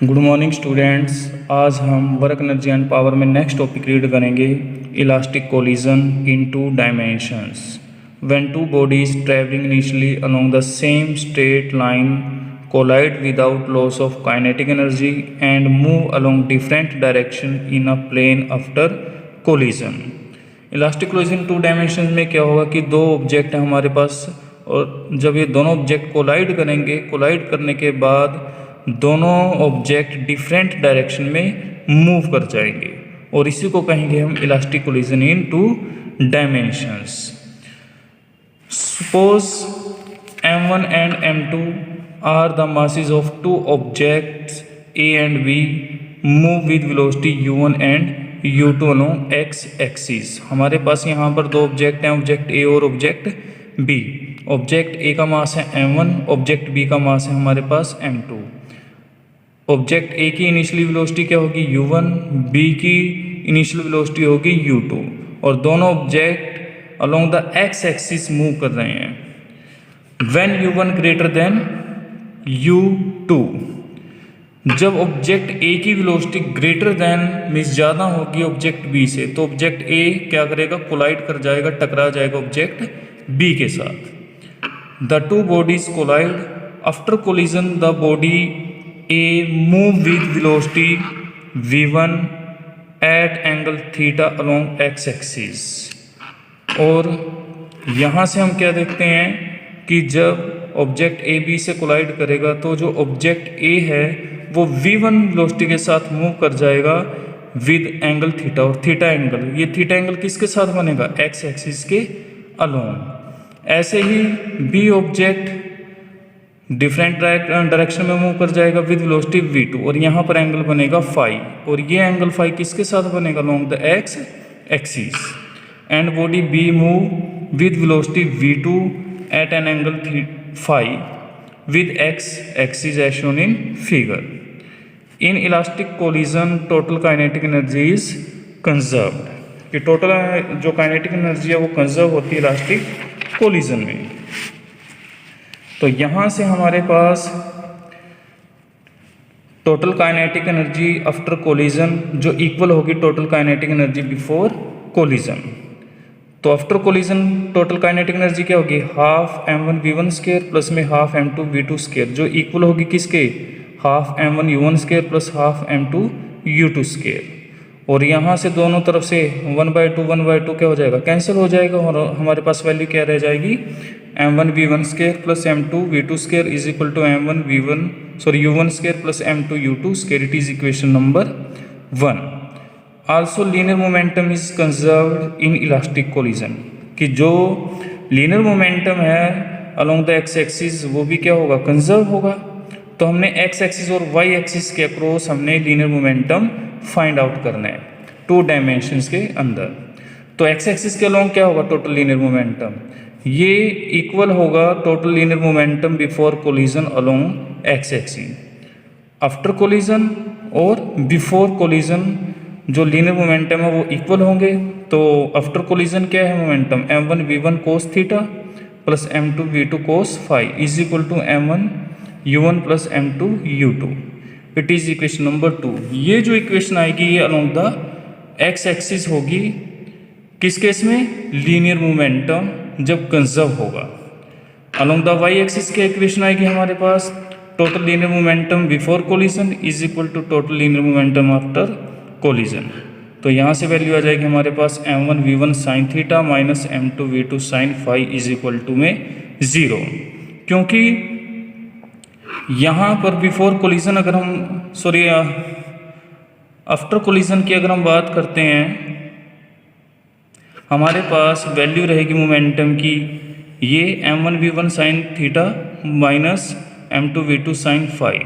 Good morning students. आज हम work energy and power में नेक्स्ट टॉपिक रीड करेंगे, elastic collision in two dimensions. When two bodies travelling initially along the same straight line collide without loss of kinetic energy and move along different direction in a plane after collision. Elastic collision two dimension में क्या होगा कि दो object हैं हमारे पास, और जब ये दोनों ऑब्जेक्ट कोलाइड करेंगे, कोलाइड करने के बाद दोनों ऑब्जेक्ट डिफरेंट डायरेक्शन में मूव कर जाएंगे, और इसी को कहेंगे हम elastic collision in two dimensions. Suppose m1 and m2 are the masses of two objects a and b move with velocity u1 and u2 along x axis. हमारे पास यहाँ पर दो ऑब्जेक्ट हैं, ऑब्जेक्ट a और ऑब्जेक्ट b। ऑब्जेक्ट a का मास है m1, object b का मास है हमारे पास m2। ऑब्जेक्ट ए की इनिशियल वेलोसिटी क्या होगी u1, बी की इनिशियल वेलोसिटी होगी u2, और दोनों object along the x axis move कर रहे हैं। When u1 greater than u2, जब ऑब्जेक्ट ए की वेलोसिटी ग्रेटर देन मीन्स ज़्यादा होगी ऑब्जेक्ट बी से, तो ऑब्जेक्ट ए क्या करेगा, कोलाइड कर जाएगा, टकरा जाएगा ऑब्जेक्ट बी के साथ। The two bodies collide after collision the body A move with velocity v1 at angle theta along x axis। और यहाँ से हम क्या देखते हैं कि जब ऑब्जेक्ट ए बी से कोलाइड करेगा तो जो ऑब्जेक्ट ए है वो v1 वेलोसिटी के साथ मूव कर जाएगा विद एंगल थीटा, और थीटा एंगल, ये थीटा एंगल किसके साथ बनेगा, x एक्सिस के अलोंग। ऐसे ही बी ऑब्जेक्ट डिफरेंट डायरेक्शन में मूव कर जाएगा विद वेलोसिटी v2, और यहाँ पर एंगल बनेगा फाई, और ये एंगल फाई किसके साथ बनेगा, along the x axis. And body b move with velocity v2 at an angle phi with x axis as shown in figure. In elastic collision total kinetic energy is conserved, कि total जो kinetic energy है वो conserve होती है elastic collision में। तो यहाँ से हमारे पास total kinetic energy after collision जो इक्वल होगी total kinetic energy before collision. तो after collision total kinetic energy क्या होगी, half m1 v1 square plus में हाफ m2 v2 स्क्वायर, जो इक्वल होगी किसके, half m1 u1 square plus half m2 u2 square. और यहाँ से दोनों तरफ से 1/2 क्या हो जाएगा, कैंसिल हो जाएगा, और हमारे पास वैल्यू क्या रह जाएगी, m1 v1 square plus m2 v2 square is equal to m1 u1 square plus m2 u2 square. It is equation number 1। Also linear momentum is conserved in elastic collision, कि जो linear momentum है along the x axis वो भी क्या होगा, conserve होगा। तो हमने एक्स एक्सिस और वाई एक्सिस के अक्रॉस हमने लीनियर मोमेंटम फाइंड आउट करना है टू डायमेंशंस के अंदर। तो एक्स एक्सिस के अलोंग क्या होगा टोटल लीनियर मोमेंटम, ये इक्वल होगा total linear momentum before collision along X axis. After collision और बिफोर कोलिजन जो लीनियर मोमेंटम है वो इक्वल होंगे। तो आफ्टर कोलिजन क्या है momentum, m1 v1 cos theta plus m2 v2 cos phi is equal to m1 u1 plus m2 u2। It is equation number 2। ये जो इक्वेशन आएगी ये अलोंग द एक्स एक्सिस होगी, किस केस में, लीनियर मोमेंटम जब कंजर्व होगा। Along the Y axis की इक्वेशन आएगी हमारे पास total linear momentum before collision is equal to total linear momentum after collision. तो यहाँ से वैल्यू आ जाएगी हमारे पास m1 v1 sine theta minus m2 v2 sine phi is equal to में 0, क्योंकि यहाँ पर बिफोर कोलिजन अगर हम आफ्टर कोलिजन की अगर हम बात करते हैं, हमारे पास वैल्यू रहेगी मोमेंटम की ये m1 v1 sine theta minus m2 v2 sine phi,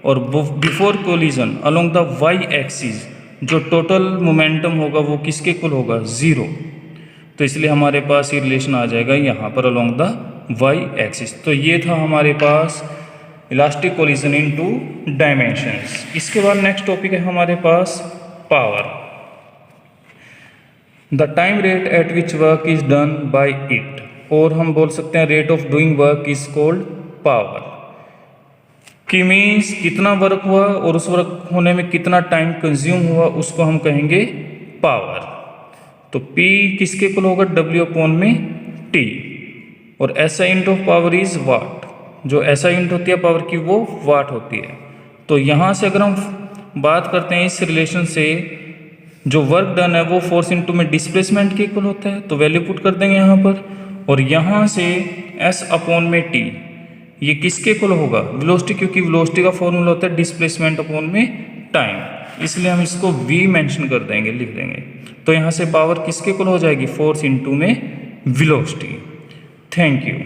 और before collision along the Y axis जो टोटल मोमेंटम होगा वो किसके इक्वल होगा, 0। तो इसलिए हमारे पास ये रिलेशन आ जाएगा यहाँ पर अलोंग द वाई एक्सिस। तो ये था हमारे पास elastic collision in two dimensions. इसके बाद नेक्स्ट टॉपिक है हमारे पास power. The time rate at which work is done by it, और हम बोल सकते हैं rate of doing work is called power. कि मीन्स कितना वर्क हुआ और उस वर्क होने में कितना टाइम कंज्यूम हुआ, उसको हम कहेंगे पावर। तो P किसके इक्वल होगा, W अपॉन में T, और SI unit of power is what. जो SI यूनिट होती है पावर की वो वाट होती है। तो यहाँ से अगर हम बात करते हैं इस रिलेशन से, जो वर्क डन है वो फोर्स इनटू में डिस्प्लेसमेंट के इक्वल होता है, तो वैल्यू पुट कर देंगे यहाँ पर। और यहाँ से S अपॉन में T ये किसके इक्वल होगा, वेलोसिटी, क्योंकि वेलोसिटी का फॉर्मूला होता है डिस्प्लेसमेंट अपॉन में टाइम, इसलिए हम इसको V मेंशन कर देंगे, लिख देंगे। तो यहाँ से पावर किसके इक्वल हो जाएगी, फोर्स इनटू में वेलोसिटी। Thank you.